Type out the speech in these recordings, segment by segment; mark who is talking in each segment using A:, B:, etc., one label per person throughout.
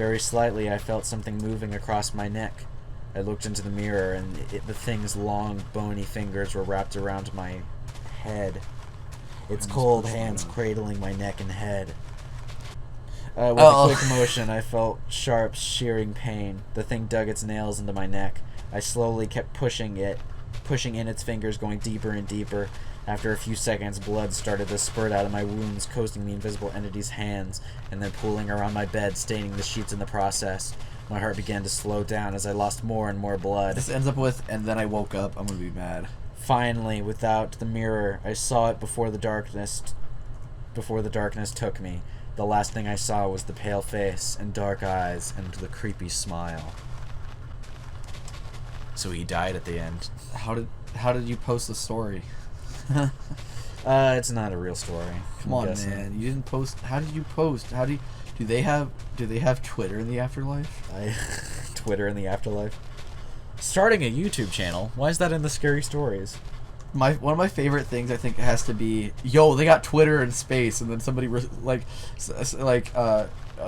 A: Very slightly, I felt something moving across my neck. I looked into the mirror, and the thing's long, bony fingers were wrapped around my head. Its cold hands cradling my neck and head. With a quick motion, I felt sharp, shearing pain. The thing dug its nails into my neck. I slowly kept pushing in its fingers, going deeper and deeper. After a few seconds, blood started to spurt out of my wounds, coating the invisible entity's hands, and then pooling around my bed, staining the sheets in the process. My heart began to slow down as I lost more and more blood.
B: This ends up with, and then I woke up. I'm gonna be mad.
A: Finally, without the mirror, I saw it before the darkness took me. The last thing I saw was the pale face and dark eyes and the creepy smile. So he died at the end.
B: How did you post the story?
A: It's not a real story.
B: Come on, man. You didn't post. How did you post? Do they have Twitter in the afterlife?
A: Twitter in the afterlife. Starting a YouTube channel. Why is that in the scary stories?
B: One of my favorite things I think has to be, yo, they got Twitter in space, and then somebody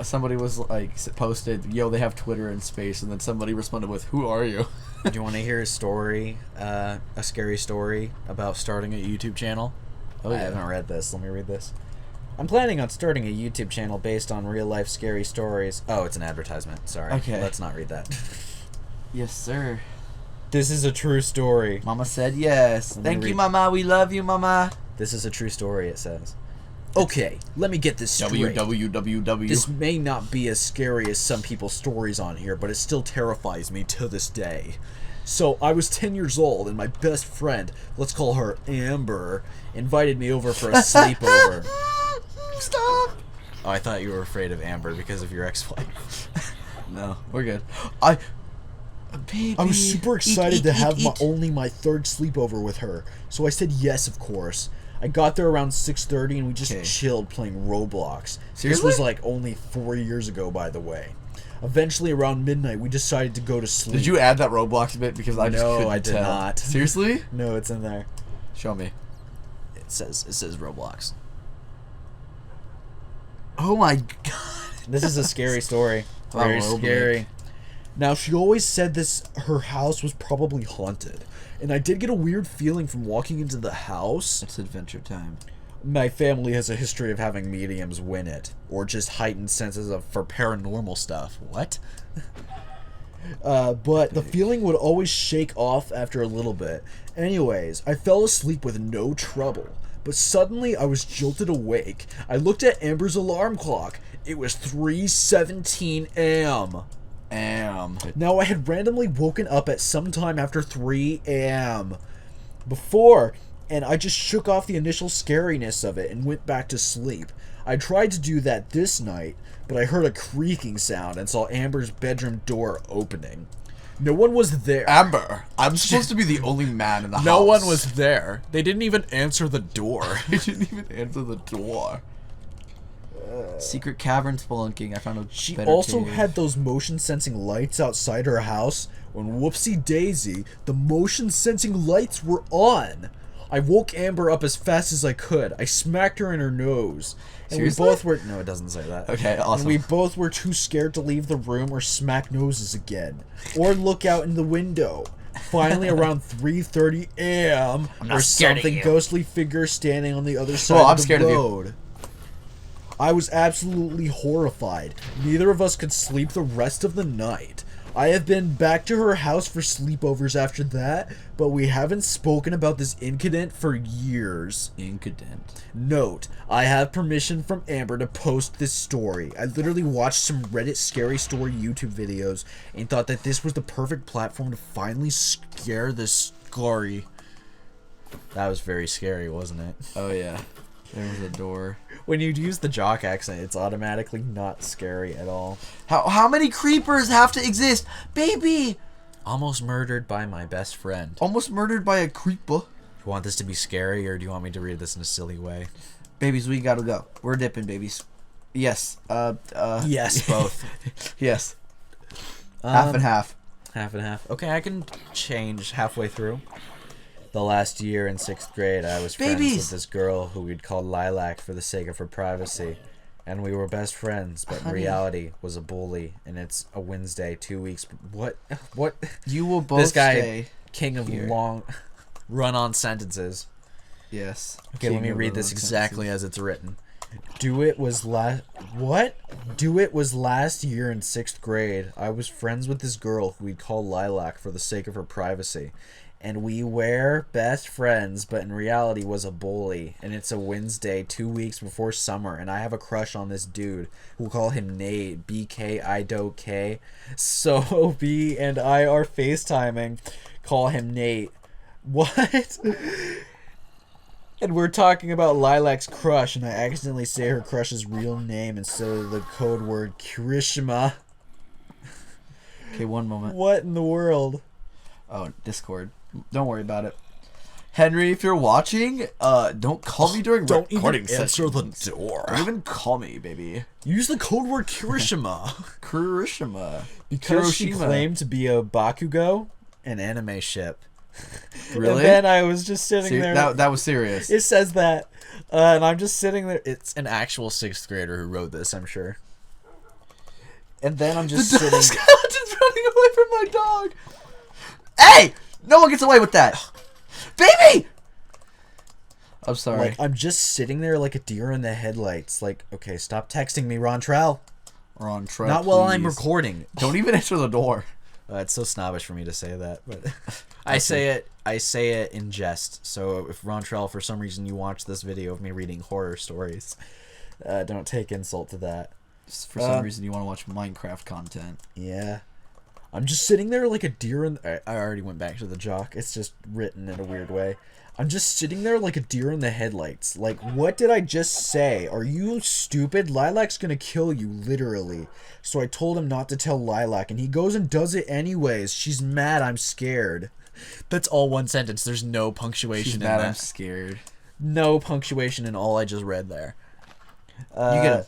B: somebody was like posted, yo, they have Twitter in space, and then somebody responded with, who are you?
A: Do you want to hear a story, a scary story about starting a YouTube channel?
B: Oh, yeah.
A: I haven't read this. Let me read this. I'm planning on starting a YouTube channel based on real-life scary stories. Oh, it's an advertisement. Sorry.
B: Okay.
A: Let's not read that.
B: Yes, sir.
A: This is a true story.
B: Mama said yes. Thank you, Mama. We love you, Mama.
A: This is a true story, it says. Okay, let me get this straight.
B: www.
A: This may not be as scary as some people's stories on here, but it still terrifies me to this day. So, I was 10 years old, and my best friend, let's call her Amber, invited me over for a sleepover.
B: Stop!
A: Oh, I thought you were afraid of Amber because of your ex-wife.
B: No, we're good. Baby,
C: I was super excited to have my third sleepover with her, so I said yes, of course. I got there around 6:30 and we just chilled playing Roblox.
B: Seriously?
C: This was like only 4 years ago, by the way. Eventually, around midnight, we decided to go to sleep.
B: Did you add that Roblox bit? Because I just couldn't
A: I did
B: tell.
A: not.
B: Seriously?
A: No, it's in there.
B: Show me.
A: It says Roblox.
B: Oh my god.
A: This is a scary story. Very scary.
C: Now, she always said her house was probably haunted. And I did get a weird feeling from walking into the house.
B: It's adventure time.
A: My family has a history of having mediums win it, or just heightened senses for paranormal stuff. What?
C: But the feeling would always shake off after a little bit. Anyways, I fell asleep with no trouble. But suddenly I was jolted awake. I looked at Amber's alarm clock. It was 3:17 a.m. Now, I had randomly woken up at some time after 3 a.m. before, and I just shook off the initial scariness of it and went back to sleep. I tried to do that this night, but I heard a creaking sound and saw Amber's bedroom door opening. No one was there.
B: Amber, I'm supposed to be the only man in the house.
A: No one was there. They didn't even answer the door.
B: They didn't even answer the door. Secret cavern spelunking. I found a
C: She
B: better
C: also
B: cave.
C: had those motion sensing lights outside her house. When whoopsie daisy, the motion sensing lights were on. I woke Amber up as fast as I could. I smacked her in her nose. And
B: Seriously?
C: we both were
A: No, it doesn't say that.
B: Okay, awesome.
C: and we both were too scared to leave the room or smack noses again. Or look out in the window. Finally, around 3:30 a.m., there's something ghostly figure standing on the other side
B: I'm
C: of
B: scared
C: the
B: of you.
C: road. I was absolutely horrified. Neither of us could sleep the rest of the night. I have been back to her house for sleepovers after that, but we haven't spoken about this incident for years.
B: Incident.
C: Note, I have permission from Amber to post this story. I literally watched some Reddit scary story YouTube videos and thought that this was the perfect platform to finally scare this scary.
A: That was very scary, wasn't it?
B: Oh yeah. There was a door.
A: When you use the jock accent, it's automatically not scary at all.
B: How many creepers have to exist? Baby!
A: Almost murdered by my best friend.
B: Almost murdered by a creeper.
A: Do you want this to be scary, or do you want me to read this in a silly way?
B: Babies, we gotta go. We're dipping, babies. Yes.
A: Yes, both.
B: Yes. Half and half.
A: Half and half. Okay, I can change halfway through. The last year in 6th grade, I was friends with this girl who we'd call Lilac for the sake of her privacy. and we were best friends, but in
B: Honey.
A: reality was a bully, and it's a Wednesday, 2 weeks. What?
B: You will both
A: This guy,
B: stay.
A: king of
B: here.
A: long, run-on sentences.
B: Yes.
A: Okay, let
B: King
A: me
B: of
A: read this
B: run-on
A: exactly
B: sentences.
A: as it's written. Do it was last year in 6th grade. I was friends with this girl who we'd call Lilac for the sake of her privacy. And we were best friends, but in reality was a bully. And it's a Wednesday, 2 weeks before summer, and I have a crush on this dude. We'll call him Nate. BK. So B and I are FaceTiming. Call him Nate. What? And we're talking about Lilac's crush, and I accidentally say her crush's real name instead of the code word Kirishima.
B: Okay, one moment.
A: What in the world?
B: Oh, Discord. Don't worry about it. Henry, if you're watching, don't call me during
C: Don't
B: recording
C: even answer the
B: sessions.
C: door.
B: Don't even call me, baby.
C: Use the code word Kirishima.
B: Kirishima.
A: Because she
B: Hiroshima.
A: claimed to be a Bakugo, an anime ship.
B: Really?
A: And then I was just sitting there.
B: That was serious.
A: It says that, and I'm just sitting there. It's an actual 6th grader who wrote this, I'm sure. And then I'm just sitting.
B: Skeleton's running away from my dog. Hey! No one gets away with that. Baby! I'm sorry.
A: Like, I'm just sitting there like a deer in the headlights. Like, okay, stop texting me, Rontrell.
B: We're on track.
A: Not while I'm
B: please.
A: recording.
B: Don't even answer the door.
A: It's so snobbish for me to say that, but I say it in jest. So if Rontrell, for some reason you watch this video of me reading horror stories, don't take insult to that.
B: Just for some reason, you want to watch Minecraft content.
A: Yeah. I'm just sitting there like a deer in... I already went back to the jock. It's just written in a weird way. I'm just sitting there like a deer in the headlights. Like, what did I just say? Are you stupid? Lilac's gonna kill you, literally. So I told him not to tell Lilac, and he goes and does it anyways. She's mad, I'm scared. That's all one sentence. There's no punctuation
B: She's
A: in
B: mad.
A: that.
B: I'm scared.
A: No punctuation in all I just read there.
B: You get a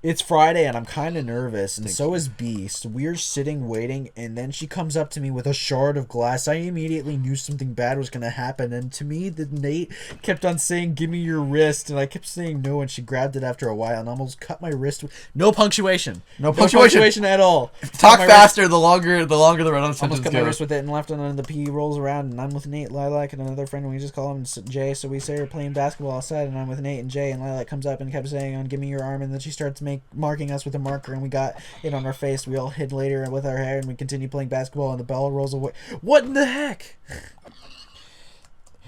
A: It's Friday and I'm kind of nervous, and so is Beast. We're sitting waiting, and then she comes up to me with a shard of glass. I immediately knew something bad was going to happen, and to me, Nate kept on saying, "Give me your wrist," and I kept saying no, and she grabbed it after a while and almost cut my wrist. No punctuation.
B: No punctuation.
A: At all.
B: talk
A: Cut my
B: faster. The longer the run-on
A: Almost
B: sentence
A: cut my
B: goes.
A: wrist with it and left, and then the P rolls around, and I'm with Nate, Lilac, and another friend, and we just call him Jay. So we say we're playing basketball outside, and I'm with Nate and Jay, and Lilac comes up and kept saying, "Give me your arm," and then she starts marking us with a marker, and we got it on our face. We all hid later with our hair, and we continue playing basketball, and the ball rolls away. What in the heck?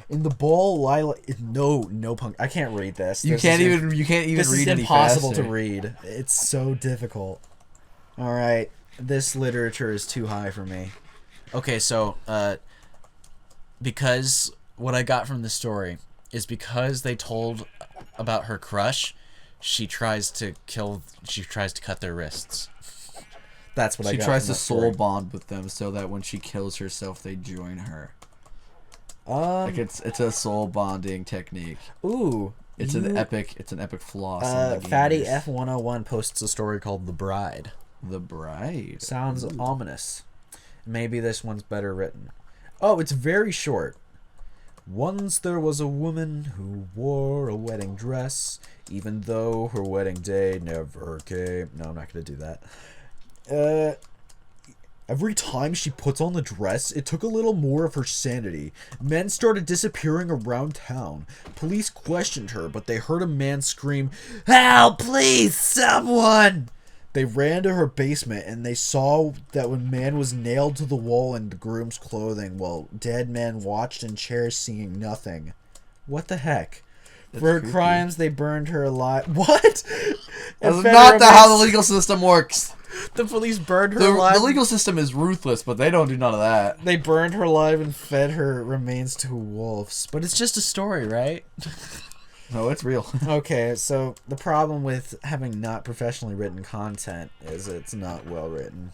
A: In the ball, Lilac. No punk. I can't read this.
B: You
A: This
B: can't
A: is
B: even
A: This
B: read
A: is
B: any
A: impossible
B: faster.
A: to read. It's so difficult. All right, this literature is too high for me. Okay, so because what I got from the story is because they told about her crush, she tries to cut their wrists. That's what I
B: She
A: got.
B: tries
A: from
B: to
A: that
B: soul
A: story.
B: bond with them so that when she kills herself, they join her. Like it's a soul bonding technique.
A: Ooh,
B: It's an epic floss. in the
A: Fatty
B: gamers.
A: F101 posts a story called "The Bride."
B: The Bride.
A: Sounds ominous. Maybe this one's better written. Oh, it's very short. Once there was a woman who wore a wedding dress, even though her wedding day never came. No, I'm not going to do that. Every time she puts on the dress, it took a little more of her sanity. Men started disappearing around town. Police questioned her, but they heard a man scream, "Help, please, someone!" They ran to her basement, and they saw that when man was nailed to the wall in the groom's clothing, while dead men watched in chairs seeing nothing. What the heck? For her
B: creepy.
A: crimes, they burned her alive. What?
B: That's
A: And fed
B: not
A: her
B: how the
A: remains-
B: legal system works.
A: The police burned her
B: The
A: alive.
B: legal system is ruthless, but they don't do none of that.
A: They burned her alive and fed her remains to wolves. But it's just a story, right?
B: No, it's real.
A: Okay, so the problem with having not professionally written content is it's not well written.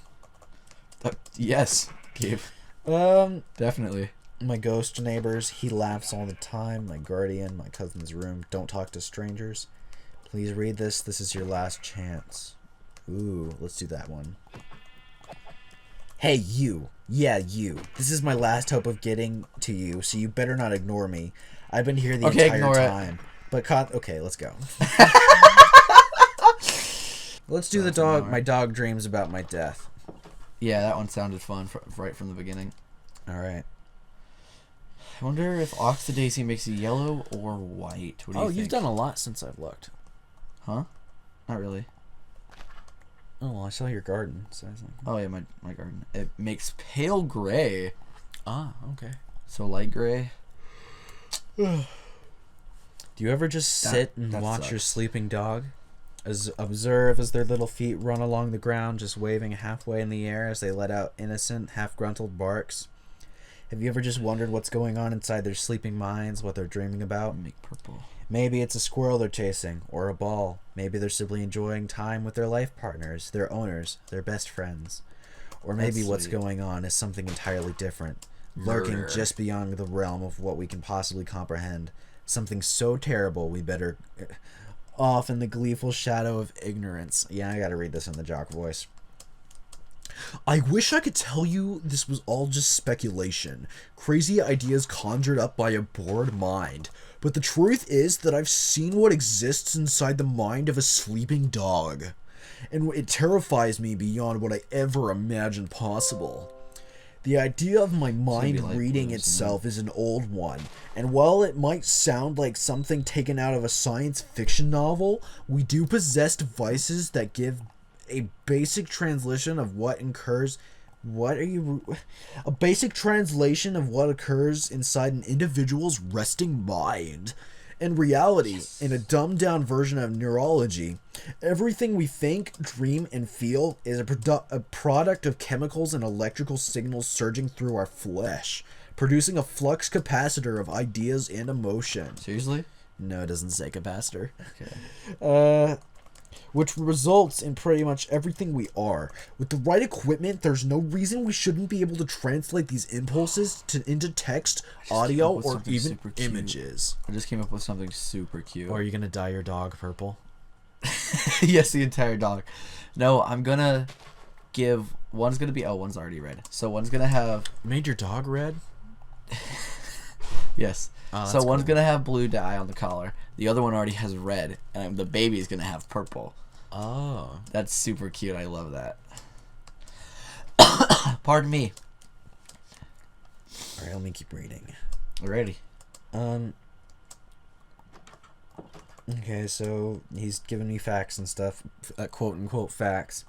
B: Yes, Gabe. Definitely.
A: My ghost neighbors, he laughs all the time. My guardian, my cousin's room. Don't talk to strangers. Please read this. This is your last chance. Ooh, let's do that one. Hey, you. Yeah, you. This is my last hope of getting to you, so you better not ignore me. I've been here the
B: Okay,
A: entire
B: ignore it.
A: time. But okay, let's go. Let's do the
B: Half an
A: dog.
B: hour.
A: My dog dreams about my death.
B: Yeah, that one sounded fun right from the beginning.
A: All right.
B: I wonder if Oxidaisy makes you yellow or white. What do you think?
A: You've done a lot since I've looked.
B: Huh? Not really.
A: Oh, well, I saw your garden. So I was like,
B: Oh, yeah, my garden. It makes pale gray.
A: okay.
B: So light gray.
A: Do you ever just sit and
B: that
A: watch your
B: sucks.
A: sleeping dog? Observe as their little feet run along the ground, just waving halfway in the air as they let out innocent, half-gruntled barks? Have you ever just wondered what's going on inside their sleeping minds, what they're dreaming about?
B: Make purple.
A: Maybe it's a squirrel they're chasing, or a ball. Maybe they're simply enjoying time with their life partners, their owners, their best friends. Or maybe
B: That's
A: what's
B: sweet.
A: going on is something entirely different, lurking
B: Murder.
A: just beyond the realm of what we can possibly comprehend. Something so terrible we better off in the gleeful shadow of ignorance. Yeah, I gotta read this in the jock voice.
C: I wish I could tell you this was all just speculation, crazy ideas conjured up by a bored mind. But the truth is that I've seen what exists inside the mind of a sleeping dog. And it terrifies me beyond what I ever imagined possible. The idea of my mind
B: like
C: reading
B: blues,
C: itself is an old one, and while it might sound like something taken out of a science fiction novel, we do possess devices that give a basic translation of what occurs. A basic translation of what occurs inside an individual's resting mind. In reality, in a dumbed down version of neurology, everything we think, dream, and feel is a product of chemicals and electrical signals surging through our flesh, producing a flux capacitor of ideas and emotion.
B: Seriously?
A: No, it doesn't say capacitor.
B: Okay.
C: Which results in pretty much everything we are. With the right equipment, there's no reason we shouldn't be able to translate these impulses into text, audio,
B: came up with
C: or
B: something
C: even
B: super cute.
C: images.
B: I just came up with something super cute.
A: Or are you gonna dye your dog purple?
B: Yes, the entire dog. No, I'm gonna give... One's gonna be... Oh, one's already red. So one's gonna have...
A: Made your dog red?
B: Yes.
A: Oh,
B: So
A: that's
B: one's
A: cool.
B: gonna have blue dye on the collar. The other one already has red. And the baby's gonna have purple.
A: Oh.
B: That's super cute. I love that. Pardon me.
A: Alright, let me keep reading.
B: Alrighty.
A: Okay, so he's giving me facts and stuff, quote unquote facts.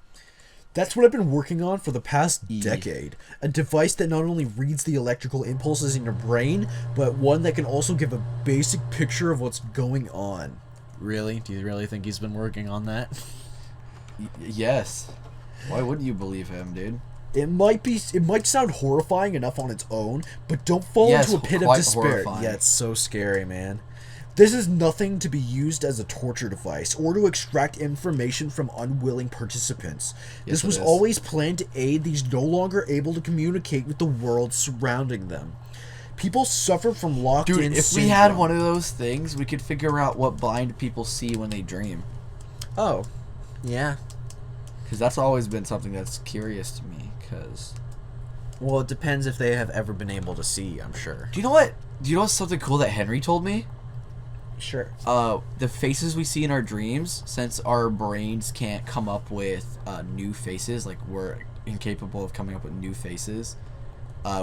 C: That's what I've been working on for the past
B: E.
C: decade. A device that not only reads the electrical impulses in your brain, but one that can also give a basic picture of what's going on.
A: Really? Do you really think he's been working on that?
B: Yes. Why wouldn't you believe him, dude?
C: It might sound horrifying enough on its own, but don't fall
B: Yes,
C: into a pit of
B: quite
C: despair.
B: horrifying.
A: Yeah, it's so scary, man.
C: This is nothing to be used as a torture device or to extract information from unwilling participants.
B: Yes,
C: This was
B: it is.
C: always planned to aid these no longer able to communicate with the world surrounding them. People suffer from locked-in
B: Dude, if
C: syndrome.
B: we had one of those things, we could figure out what blind people see when they dream.
A: Oh. Yeah.
B: Because that's always been something that's curious to me. Because...
A: Well, it depends if they have ever been able to see, I'm sure.
B: Do you know what? Do you know what's something cool that Henry told me?
A: Sure.
B: The faces we see in our dreams, since our brains can't come up with new faces, like we're incapable of coming up with new faces,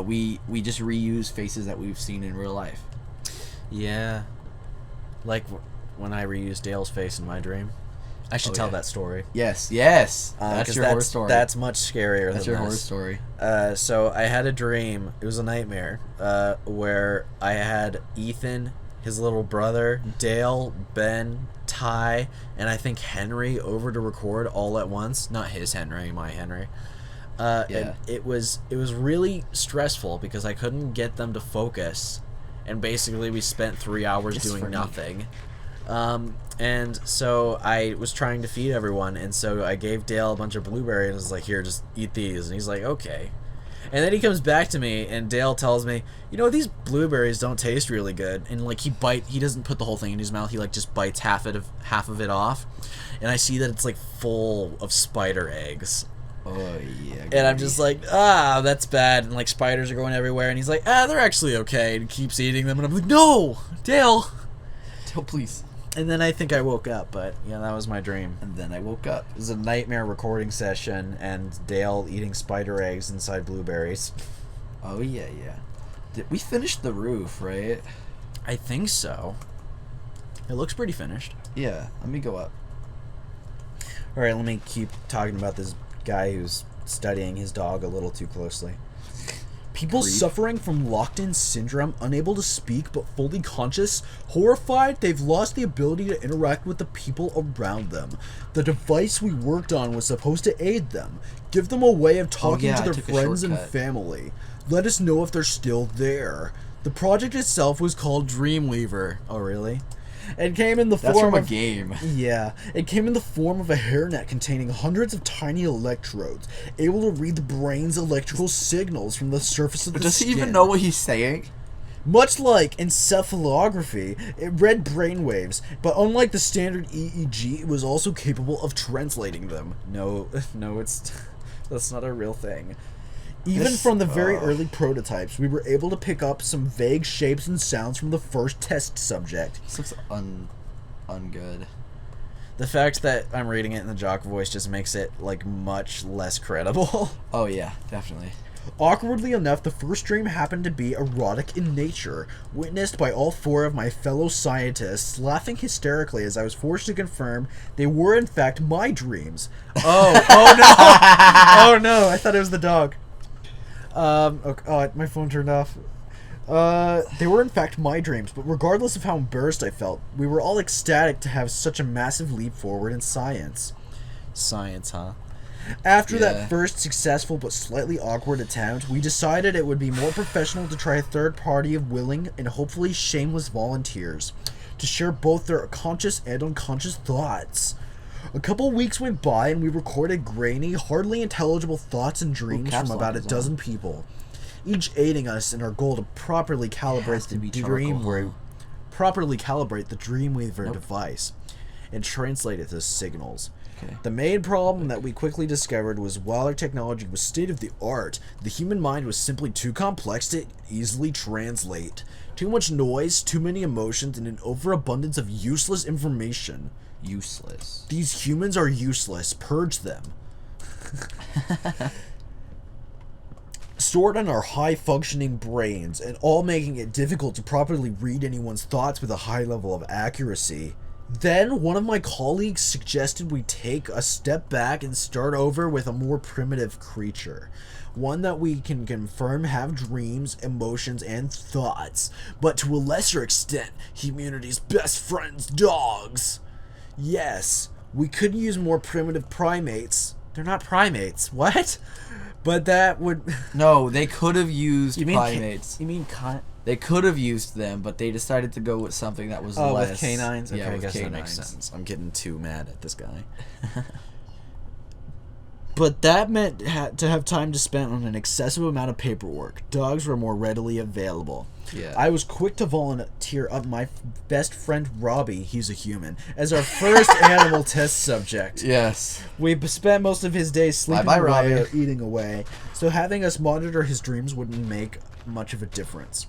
B: we just reuse faces that we've seen in real life.
A: Yeah. Like when I reused Dale's face in my dream. I should
B: Oh,
A: tell
B: yeah.
A: that story.
B: Yes, that's
A: 'Cause
B: your horror story.
A: That's much scarier
B: That's
A: than
B: your horror
A: this.
B: story.
A: So I had a dream. It was a nightmare. Where I had Ethan, his little brother, Dale, Ben, Ty, and I think Henry over to record all at once. Not his Henry, my Henry.
B: Yeah.
A: And it was really stressful because I couldn't get them to focus, and basically we spent 3 hours
B: Just for
A: doing
B: me.
A: nothing. And so I was trying to feed everyone, and so I gave Dale a bunch of blueberries and was like, here, just eat these. And he's like, okay. And then he comes back to me, and Dale tells me, you know, these blueberries don't taste really good. And like he doesn't put the whole thing in his mouth. He like just bites half of it off, and I see that it's like full of spider eggs.
B: Oh yeah.
A: And I'm just like, that's bad. And like spiders are going everywhere. And he's like, they're actually okay. And he keeps eating them. And I'm like, no, Dale.
B: Tell please.
A: And then I think I woke up, but yeah, that was my dream.
B: And then I woke up.
A: It was a nightmare recording session and Dale eating spider eggs inside blueberries.
B: Oh, yeah. We finished the roof, right?
A: I think so. It looks pretty finished.
B: Yeah, let me go up.
A: Alright, let me keep talking about this guy who's studying his dog a little too closely. People
B: Creep.
C: suffering from locked-in syndrome, unable to speak but fully conscious, horrified they've lost the ability to interact with the people around them. The device we worked on was supposed to aid them, give them a way of talking
B: yeah,
C: to
B: I
C: their
B: took a
C: friends and
B: shortcut.
C: family. Let us know if they're still there. The project itself was called Dreamweaver.
A: Oh, really? It came in the
B: That's
A: form
B: from a
A: of...
B: game.
C: Yeah, it came in the form of a hairnet containing hundreds of tiny electrodes, able to read the brain's electrical signals from the surface of
B: But
C: the
B: does he
C: skin.
B: even know what he's saying?
C: Much like encephalography, it read brainwaves, but unlike the standard EEG, it was also capable of translating them.
A: No, it's... That's not a real thing.
C: Even
B: This-
C: from the very early prototypes, we were able to pick up some vague shapes and sounds from the first test subject.
B: This looks ungood.
A: The fact that I'm reading it in the jock voice just makes it, like, much less credible.
B: Oh, yeah, definitely.
C: Awkwardly enough, the first dream happened to be erotic in nature, witnessed by all four of my fellow scientists, laughing hysterically as I was forced to confirm they were in fact my dreams.
A: Oh no! Oh no, I thought it was the dog. Okay, oh, my phone turned off.
C: They were in fact my dreams, but regardless of how embarrassed I felt, we were all ecstatic to have such a massive leap forward in science.
A: Science, huh?
C: After
B: Yeah.
C: that first successful but slightly awkward attempt, we decided it would be more professional to try a third party of willing and hopefully shameless volunteers to share both their conscious and unconscious thoughts. A couple weeks went by and we recorded grainy, hardly intelligible thoughts and dreams
B: caps
C: from
B: lock
C: about a
B: is on.
C: dozen people, each aiding us in our goal to properly calibrate
B: to be
C: the
B: charcoal.
C: Dreamweaver
B: Nope.
C: device and translate it to signals.
B: Okay.
C: The main problem that we quickly discovered was while our technology was state of the art, the human mind was simply too complex to easily translate. Too much noise, too many emotions, and an overabundance of useless information.
B: Useless.
C: These humans are useless. Purge them. Stored in our high-functioning brains, and all making it difficult to properly read anyone's thoughts with a high level of accuracy. Then, one of my colleagues suggested we take a step back and start over with a more primitive creature. One that we can confirm have dreams, emotions, and thoughts, but to a lesser extent, humanity's best friends, dogs. Yes, we could use more primitive primates. They're not primates. What? But that would...
B: No, they could have used
A: You mean
B: primates.
A: You mean con?
B: They could have used them, but they decided to go with something that was
A: Oh,
B: less.
A: with canines? Okay,
B: Yeah,
A: I
B: with
A: guess
B: canines.
A: that makes sense. I'm getting too mad at this guy.
C: But that meant to have time to spend on an excessive amount of paperwork. Dogs were more readily available.
B: Yeah.
C: I was quick to volunteer up my best friend Robbie, he's a human, as our first animal test subject.
B: Yes.
C: We spent most of his days sleeping
B: Bye-bye,
C: away
B: Robbie.
C: or eating away, so having us monitor his dreams wouldn't make much of a difference.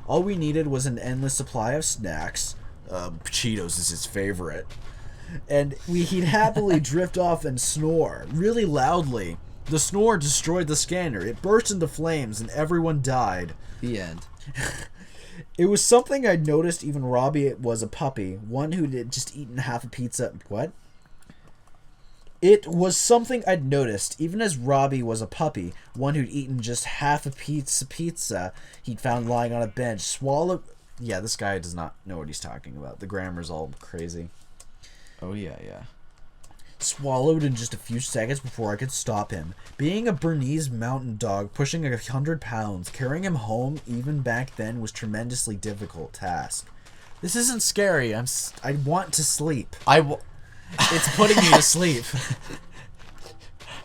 C: All we needed was an endless supply of snacks. Cheetos is his favorite. And he'd happily drift off and snore, really loudly. The snore destroyed the scanner. It burst into flames and everyone died.
B: The end.
C: It was something I'd noticed even Robbie was a puppy, one who'd just eaten half a pizza. What? It was something I'd noticed, even as Robbie was a puppy, one who'd eaten just half a pizza he'd found lying on a bench, swallowed...
A: Yeah, this guy does not know what he's talking about. The grammar's all crazy.
B: Oh yeah, yeah.
C: Swallowed in just a few seconds before I could stop him. Being a Bernese mountain dog, pushing 100 pounds, carrying him home even back then was tremendously difficult task.
A: This isn't scary. I want to sleep.
C: It's putting me to sleep.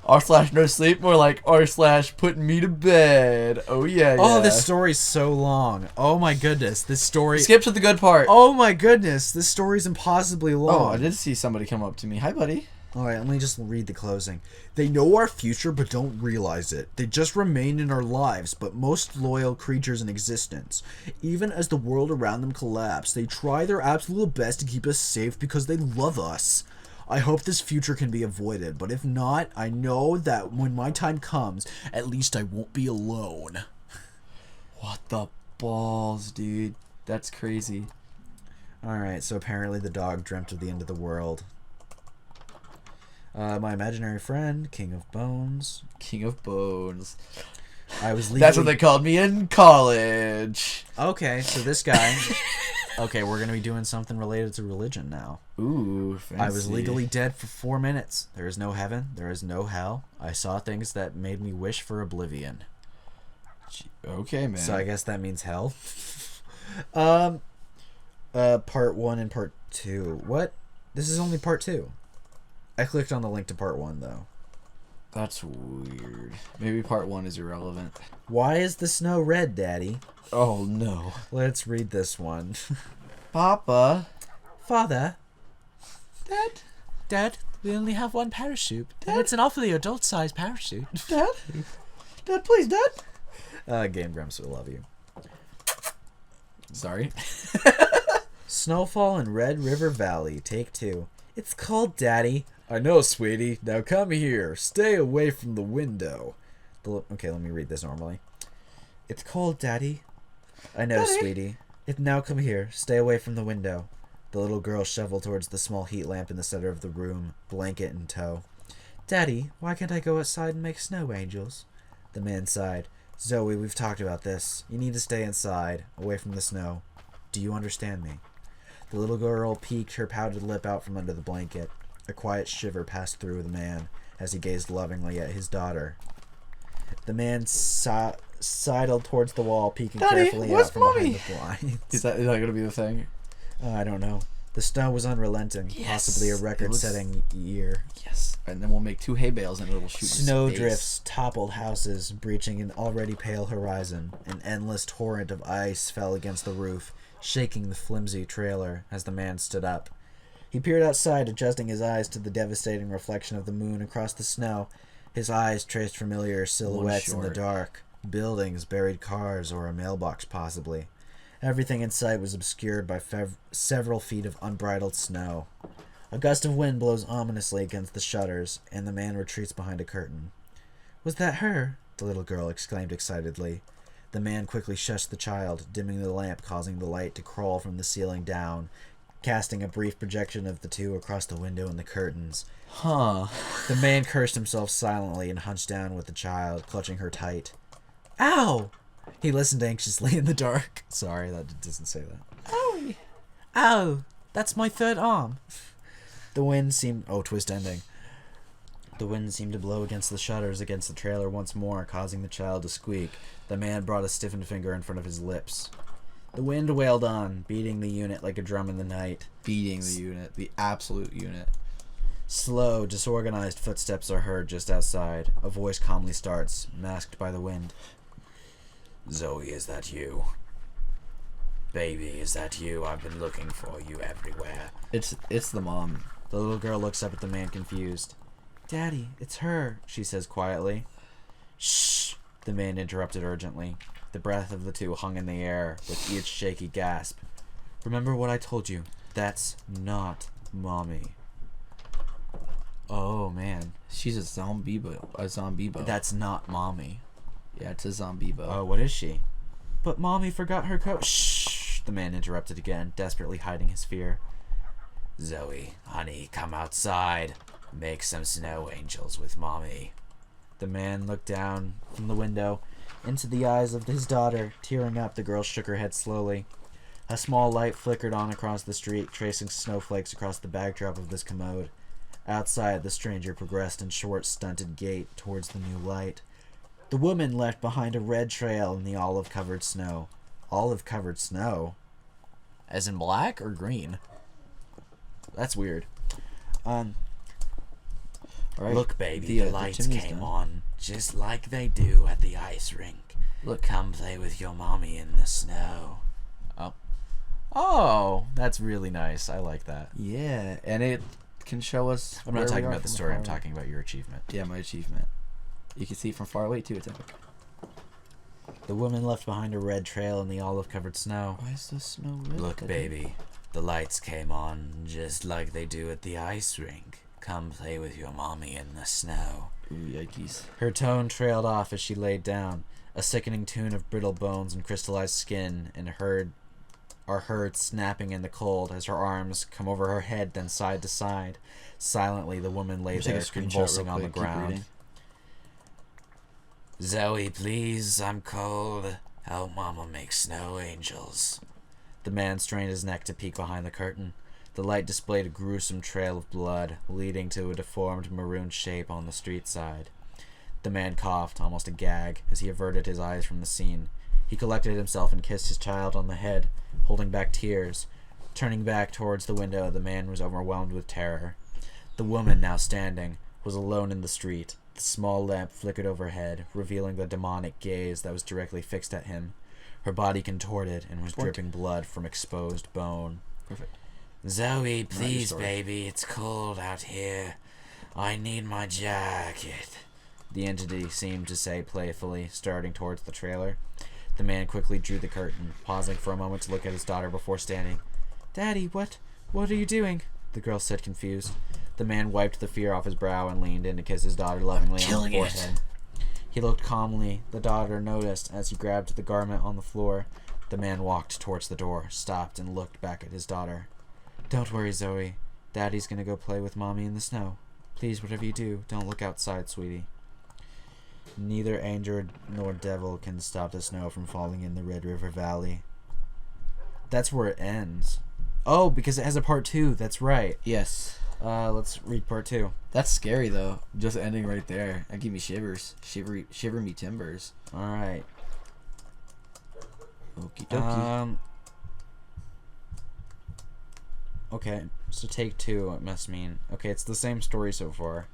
B: R/no sleep, more like R/putting me to bed. Oh yeah, yeah.
A: Oh, this story's so long. Oh my goodness, this story.
B: Skip to the good part.
A: Oh my goodness, this story's impossibly long.
B: Oh, I did see somebody come up to me. Hi, buddy.
C: Alright, let me just read the closing. They know our future but don't realize it. They just remain in our lives, but most loyal creatures in existence. Even as the world around them collapse, they try their absolute best to keep us safe because they love us. I hope this future can be avoided, but if not, I know that when my time comes, at least I won't be alone.
B: What the balls, dude? That's crazy.
A: Alright, so apparently the dog dreamt of the end of the world. My imaginary friend, King of Bones.
B: King of Bones.
A: I was legally...
B: That's what they called me in college.
A: Okay, so this guy... Okay, we're going to be doing something related to religion now.
B: Ooh, fancy.
A: I was legally dead for 4 minutes. There is no heaven. There is no hell. I saw things that made me wish for oblivion.
B: Okay, man.
A: So I guess that means hell. Part 1 and part 2. What? This is only part 2. I clicked on the link to part 1, though.
B: That's weird. Maybe part 1 is irrelevant.
A: Why is the snow red, Daddy?
B: Oh, no.
A: Let's read this one.
B: Papa.
A: Father.
B: Dad.
A: Dad, we only have one parachute. And it's an awfully adult-sized parachute.
B: Dad. Dad, please, Dad.
A: Game Grumps will love you.
B: Sorry.
A: Snowfall in Red River Valley, take 2. It's cold, Daddy. I know, sweetie. Now come here. Stay away from the window. Okay, let me read this normally. It's cold, Daddy. I know,
B: Daddy.
A: sweetie. Now come here. Stay away from the window. The little girl shoveled towards the small heat lamp in the center of the room, blanket in tow. Daddy, why can't I go outside and make snow angels? The man sighed. Zoe, we've talked about this. You need to stay inside, away from the snow. Do you understand me? The little girl peeked her pouted lip out from under the blanket. A quiet shiver passed through the man as he gazed lovingly at his daughter. The man sidled towards the wall, peeking
B: Daddy,
A: carefully
B: where's
A: out from
B: Mommy?
A: behind the blinds.
B: Is that going to be the thing?
A: I don't know. The snow was unrelenting,
B: Yes.
A: possibly a record-setting year.
B: Yes. And then we'll make 2 hay bales and it'll shoot
A: Snow
B: space.
A: drifts toppled houses, breaching an already pale horizon. An endless torrent of ice fell against the roof, shaking the flimsy trailer as the man stood up. He peered outside, adjusting his eyes to the devastating reflection of the moon across the snow. His eyes traced familiar silhouettes in the
B: short.
A: dark. Buildings, buried cars, or a mailbox possibly. Everything in sight was obscured by several feet of unbridled snow. A gust of wind blows ominously against the shutters, and the man retreats behind a curtain. Was that her? The little girl exclaimed excitedly. The man quickly shushed the child, dimming the lamp, causing the light to crawl from the ceiling down, casting a brief projection of the two across the window and the curtains.
B: Huh.
A: The man cursed himself silently and hunched down with the child, clutching her tight. Ow! He listened anxiously in the dark. Sorry, that doesn't say that.
B: Oh.
A: Ow! That's my third arm. The wind seemed... Oh, twist ending. The wind seemed to blow against the shutters against the trailer once more, causing the child to squeak. The man brought a stiffened finger in front of his lips. The wind wailed on, beating the unit like a drum in the night.
B: Beating the unit. The absolute unit.
A: Slow, disorganized footsteps are heard just outside. A voice calmly starts, masked by the wind. Zoe, is that you? Baby, is that you? I've been looking for you everywhere.
B: It's the mom.
A: The little girl looks up at the man confused. Daddy, it's her, she says quietly. Shh, the man interrupted urgently. The breath of the two hung in the air, with each shaky gasp. Remember what I told you. That's not Mommy. Oh, man.
B: She's a zombiebo.
A: That's not Mommy.
B: Yeah, it's a zombiebo.
A: Oh, what is she? But Mommy forgot her coat. Shh, the man interrupted again, desperately hiding his fear. Zoe, honey, come outside. Make some snow angels with Mommy. The man looked down from the window into the eyes of his daughter. Tearing up, the girl shook her head slowly. A small light flickered on across the street, tracing snowflakes across the backdrop of this commode. Outside, the stranger progressed in short, stunted gait towards the new light. The woman left behind a red trail in the olive-covered snow. Olive-covered snow? As in black or green? That's weird.
B: All right.
A: Look, baby,
B: The
A: the lights
B: chimney's
A: came
B: done.
A: on, just like they do at the ice rink.
B: Look.
A: Come play with your mommy in the snow. Oh. Oh, that's really nice. I like that.
B: Yeah, and it can show us.
A: I'm not
B: where we
A: talking
B: are
A: about the
B: from
A: story. I'm
B: afar.
A: talking about your achievement.
B: Yeah, my achievement. You can see it from far away too. It's epic.
A: The woman left behind a red trail in the olive-covered snow.
B: Why is the snow red?
A: Look, baby, the lights came on just like they do at the ice rink. Come play with your mommy in the snow.
B: Ooh, yikes.
A: Her tone trailed off as she laid down. A sickening tune of brittle bones and crystallized skin are heard snapping in the cold as her arms come over her head, then side to side. Silently, the woman lay there, convulsing on the ground. Zoe, please, I'm cold. Help Mama make snow angels. The man strained his neck to peek behind the curtain. The light displayed a gruesome trail of blood, leading to a deformed maroon shape on the street side. The man coughed, almost a gag, as he averted his eyes from the scene. He collected himself and kissed his child on the head, holding back tears. Turning back towards the window, the man was overwhelmed with terror. The woman, now standing, was alone in the street. The small lamp flickered overhead, revealing the demonic gaze that was directly fixed at him. Her body contorted and was dripping blood from exposed bone.
B: Perfect.
A: Zoe, please, baby, it's cold out here. I need my jacket. The entity seemed to say playfully, starting towards the trailer. The man quickly drew the curtain, pausing for a moment to look at his daughter before standing. Daddy, what are you doing? The girl said, confused. The man wiped the fear off his brow and leaned in to kiss his daughter lovingly on the forehead. He looked calmly. The daughter noticed as he grabbed the garment on the floor. The man walked towards the door, stopped, and looked back at his daughter. Don't worry, Zoe. Daddy's gonna go play with Mommy in the snow. Please, whatever you do, don't look outside, sweetie. Neither angel nor devil can stop the snow from falling in the Red River Valley. That's where it ends. Oh, because it has a part 2. That's right.
B: Yes.
A: Let's read part 2.
B: That's scary though. Just ending right there. That give me shivers. Shiver me timbers.
A: All right.
B: Okie dokie.
A: Okay, so take 2, it must mean. Okay, it's the same story so far.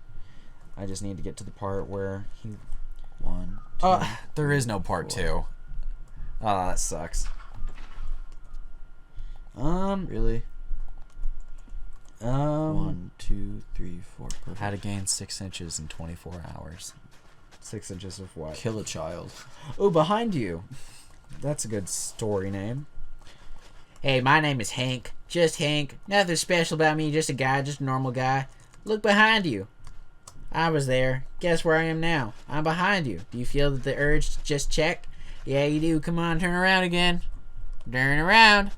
A: I just need to get to the part where he...
B: 1, 2,
A: there is no part 2. Oh, that sucks.
B: Really? 1, 2, 3, 4. Perfect.
A: How to gain 6 inches in 24 hours. 6 inches of what?
B: Kill a child.
A: Oh, behind you. That's a good story name. Hey, my name is Hank. Just Hank. Nothing special about me, just a guy, just a normal guy. Look behind you. I was there. Guess where I am now? I'm behind you. Do you feel the urge to just check? Yeah, you do. Come on, turn around again. Turn around.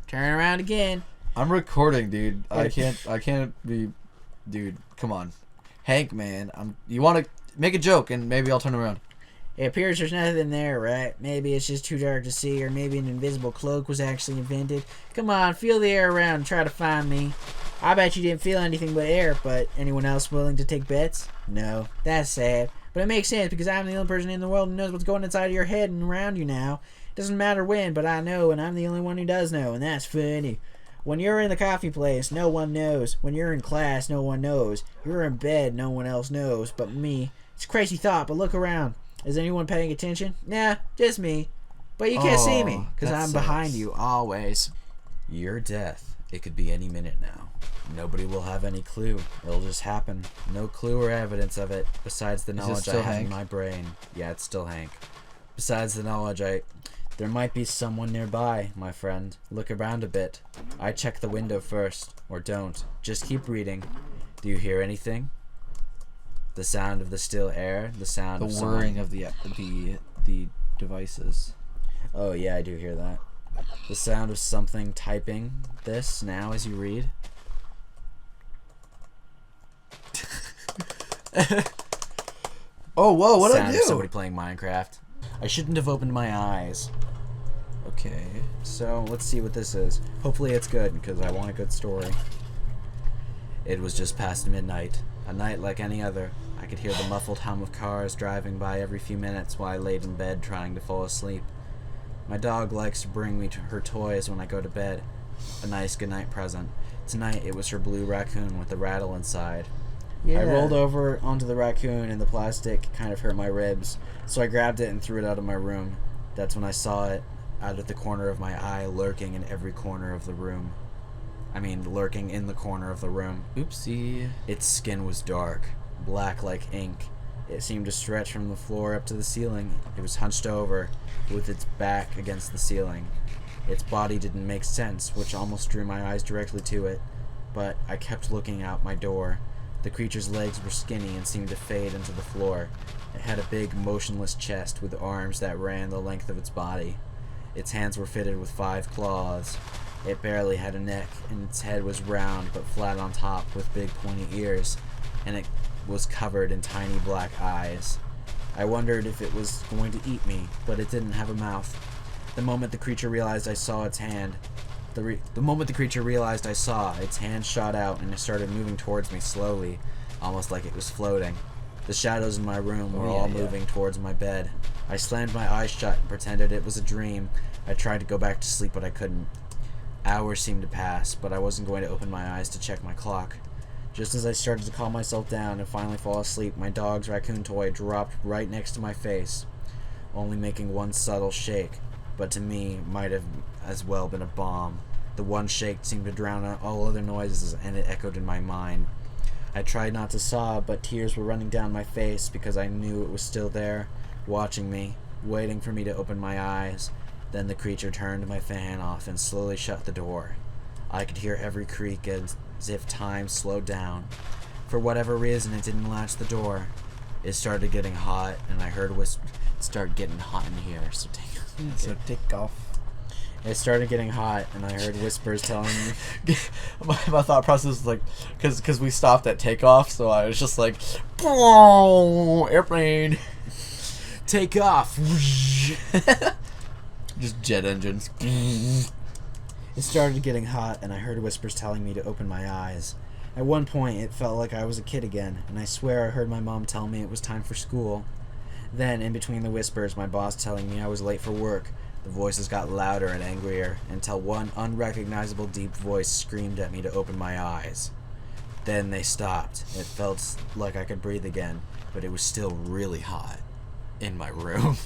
A: Turn around again.
B: I'm recording, dude. I can't be... Dude, come on. Hank, man. You want to make a joke, and maybe I'll turn around.
A: It appears there's nothing there, right? Maybe it's just too dark to see, or maybe an invisible cloak was actually invented. Come on, feel the air around and try to find me. I bet you didn't feel anything but air, but anyone else willing to take bets? No. That's sad. But it makes sense because I'm the only person in the world who knows what's going inside of your head and around you now. It doesn't matter when, but I know, and I'm the only one who does know, and that's funny. When you're in the coffee place, no one knows. When you're in class, no one knows. You're in bed, no one else knows but me. It's a crazy thought, but look around. Is anyone paying attention? Nah, just me. But you can't see me, because I'm behind you, always. Your death. It could be any minute now. Nobody will have any clue. It'll just happen. No clue or evidence of it, besides the knowledge I have in my brain. Yeah, it's still Hank. Besides the knowledge There might be someone nearby, my friend. Look around a bit. I check the window first. Or don't. Just keep reading. Do you hear anything? The sound of the still air? The sound of
B: whirring of the devices.
A: Oh yeah, I do hear that. The sound of something typing this now as you read.
B: Oh, whoa, what did I
A: Sound
B: do?
A: of somebody playing Minecraft. I shouldn't have opened my eyes.
B: Okay.
A: So, let's see what this is. Hopefully it's good, because I want a good story. It was just past midnight. A night like any other. I could hear the muffled hum of cars driving by every few minutes while I laid in bed trying to fall asleep. My dog likes to bring me her toys when I go to bed. A nice goodnight present. Tonight it was her blue raccoon with a rattle inside. Yeah. I rolled over onto the raccoon and the plastic kind of hurt my ribs, so I grabbed it and threw it out of my room. That's when I saw it, out of the corner of my eye, lurking in every corner of the room. lurking in the corner of the room.
B: Oopsie.
A: Its skin was dark, black like ink. It seemed to stretch from the floor up to the ceiling. It was hunched over, with its back against the ceiling. Its body didn't make sense, which almost drew my eyes directly to it, but I kept looking out my door. The creature's legs were skinny and seemed to fade into the floor. It had a big, motionless chest with arms that ran the length of its body. Its hands were fitted with 5 claws. It barely had a neck, and its head was round but flat on top with big pointy ears, and it was covered in tiny black eyes. I wondered if it was going to eat me, but it didn't have a mouth. The moment the creature realized I saw its hand, its hand shot out and it started moving towards me slowly, almost like it was floating. The shadows in my room were all moving towards my bed. I slammed my eyes shut and pretended it was a dream. I tried to go back to sleep, but I couldn't. Hours seemed to pass, but I wasn't going to open my eyes to check my clock. Just as I started to calm myself down and finally fall asleep, my dog's raccoon toy dropped right next to my face, only making one subtle shake, but to me might have as well been a bomb. The one shake seemed to drown out all other noises, and it echoed in my mind. I tried not to sob, but tears were running down my face because I knew it was still there, watching me, waiting for me to open my eyes. Then the creature turned my fan off and slowly shut the door. I could hear every creak as if time slowed down. For whatever reason, it didn't latch the door. It started getting hot, and I heard It started getting hot in here, so
B: take off.
A: It started getting hot, and I heard whispers telling me...
B: my thought process was like, because we stopped at takeoff, so I was just like, airplane.
A: Take off!
B: Just jet engines.
A: It started getting hot, and I heard whispers telling me to open my eyes. At one point, it felt like I was a kid again, and I swear I heard my mom tell me it was time for school. Then, in between the whispers, my boss telling me I was late for work. The voices got louder and angrier, until one unrecognizable deep voice screamed at me to open my eyes. Then they stopped. It felt like I could breathe again, but it was still really hot. In my room.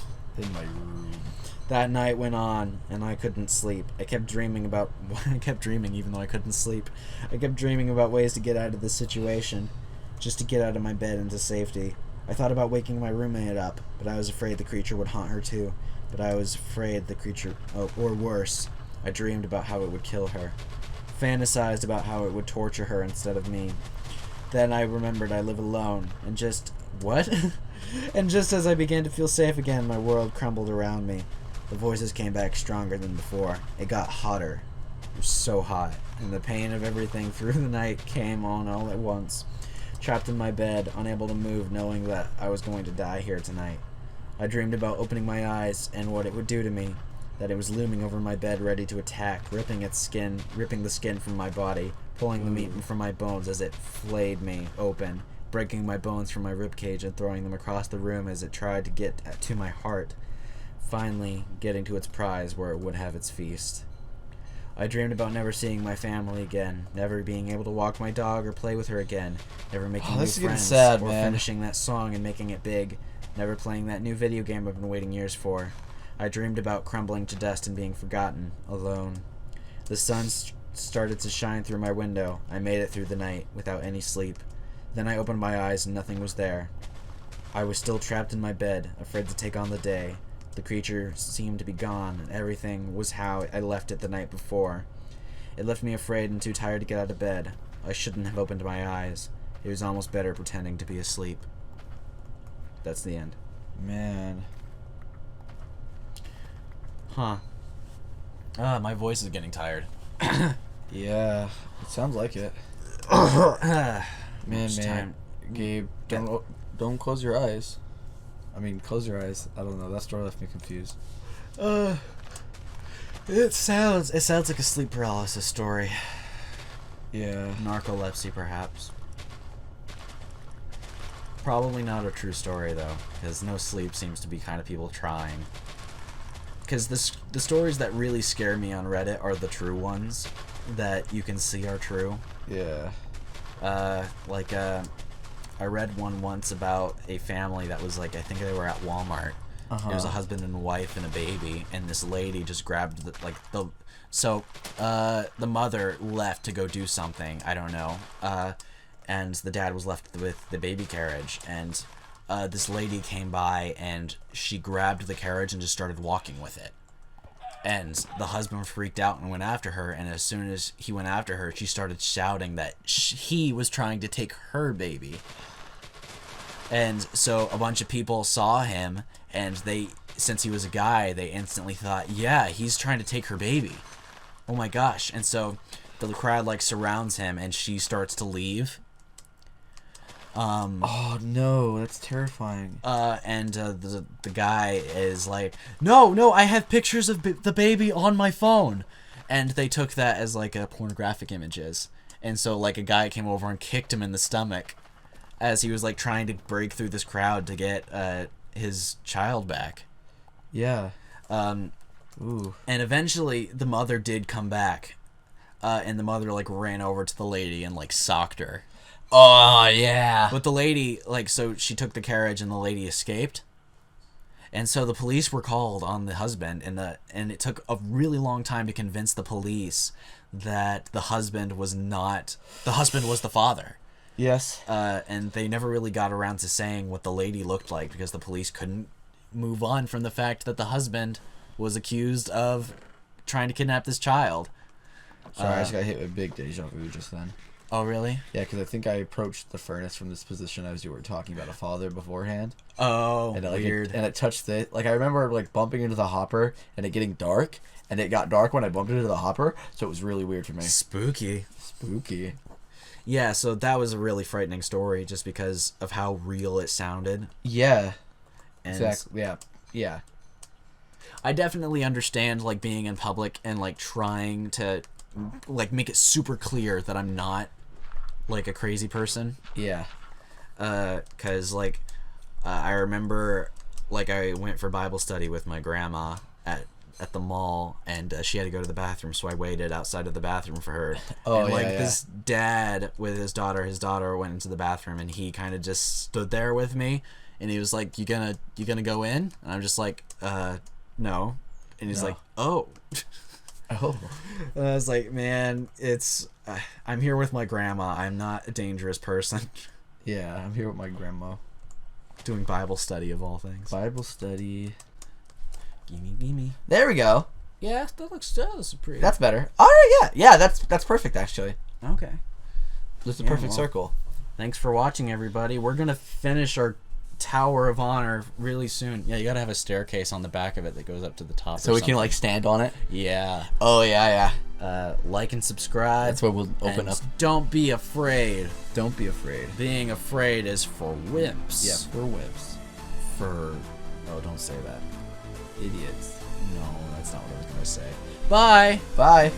A: That night went on, and I couldn't sleep. I kept dreaming even though I couldn't sleep. I kept dreaming about ways to get out of this situation, just to get out of my bed into safety. I thought about waking my roommate up, but I was afraid the creature would haunt her too. But I was afraid the creature, or worse, I dreamed about how it would kill her. Fantasized about how it would torture her instead of me. Then I remembered I live alone, and what? And just as I began to feel safe again, my world crumbled around me. The voices came back stronger than before. It got hotter. It was so hot, and the pain of everything through the night came on all at once. Trapped in my bed, unable to move, knowing that I was going to die here tonight. I dreamed about opening my eyes and what it would do to me, that it was looming over my bed ready to attack, ripping the skin from my body, pulling the meat from my bones as it flayed me open, breaking my bones from my ribcage and throwing them across the room as it tried to get to my heart, finally getting to its prize where it would have its feast. I dreamed about never seeing my family again, never being able to walk my dog or play with her again, never making new friends, finishing that song and making it big, never playing that new video game I've been waiting years for. I dreamed about crumbling to dust and being forgotten, alone. The sun started to shine through my window. I made it through the night, without any sleep. Then I opened my eyes and nothing was there. I was still trapped in my bed, afraid to take on the day. The creature seemed to be gone, and everything was how I left it the night before. It left me afraid and too tired to get out of bed. I shouldn't have opened my eyes. It was almost better pretending to be asleep. That's the end.
B: Man.
A: Huh.
B: My voice is getting tired. Yeah, it sounds like it. Man. Gabe, don't close your eyes. I mean, close your eyes. I don't know. That story left me confused.
A: It sounds like a sleep paralysis story.
B: Yeah.
A: Narcolepsy, perhaps. Probably not a true story, though, because no sleep seems to be kind of people trying. Because the stories that really scare me on Reddit are the true ones that you can see are true.
B: Yeah.
A: I read one once about a family that was I think they were at Walmart, It was a husband and a wife and a baby, and this lady just grabbed the mother left to go do something, I don't know, and the dad was left with the baby carriage, and this lady came by and she grabbed the carriage and just started walking with it. And the husband freaked out and went after her, and as soon as he went after her, she started shouting that he was trying to take her baby. And so a bunch of people saw him, and since he was a guy, they instantly thought, yeah, he's trying to take her baby. Oh my gosh. And so the crowd like surrounds him, and she starts to leave.
B: Oh no, that's terrifying.
A: And the guy is like, no, I have pictures of the baby on my phone, and they took that as like pornographic images, and so like a guy came over and kicked him in the stomach, as he was like trying to break through this crowd to get his child back.
B: Yeah.
A: Ooh. And eventually the mother did come back, and the mother like ran over to the lady and like socked her.
B: Oh yeah.
A: But the lady, like, so she took the carriage and the lady escaped. And so the police were called on the husband, and it took a really long time to convince the police that the husband was the father.
B: Yes.
A: And they never really got around to saying what the lady looked like because the police couldn't move on from the fact that the husband was accused of trying to kidnap this child.
B: Sorry, I just got hit with big deja vu just then.
A: Oh, really?
B: Yeah, because I think I approached the furnace from this position as you were talking about a father beforehand.
A: Oh,
B: And
A: weird.
B: It touched the... Like, I remember, like, bumping into the hopper and it getting dark. And it got dark when I bumped into the hopper, so it was really weird for me.
A: Spooky.
B: Spooky.
A: Yeah, so that was a really frightening story just because of how real it sounded.
B: Yeah.
A: And
B: Exactly. Yeah. Yeah.
A: I definitely understand, like, being in public and, like, trying to, like, make it super clear that I'm not, like, a crazy person.
B: Yeah.
A: 'Cause, like, I remember, like, I went for Bible study with my grandma at the mall, and she had to go to the bathroom, so I waited outside of the bathroom for her.
B: Oh,
A: and, like,
B: yeah, yeah.
A: this dad with his daughter went into the bathroom, and he kind of just stood there with me, and he was like, you gonna go in? And I'm just like, no. And he's
B: No.
A: like, oh.
B: Oh.
A: And I was like, man, I'm here with my grandma. I'm not a dangerous person.
B: Yeah, I'm here with my grandma.
A: Doing Bible study of all things.
B: Bible study.
A: Gimme.
B: There we go.
A: Yeah, that looks pretty.
B: That's better. All right, yeah. Yeah, that's perfect, actually.
A: Okay.
B: That's a
A: Yeah,
B: perfect
A: well.
B: circle.
A: Thanks for watching, everybody. We're going to finish our Tower of Honor really soon. Yeah, you got to have a staircase on the back of it that goes up to the top.
B: So we can, like, stand on it?
A: Yeah.
B: Oh, yeah.
A: Like and subscribe.
B: That's where we'll open
A: and
B: up.
A: Don't be afraid.
B: Don't be afraid.
A: Being afraid is for wimps.
B: Yeah, we're whips.
A: Oh, don't say that.
B: Idiots.
A: No, that's not what I was going to say. Bye.
B: Bye.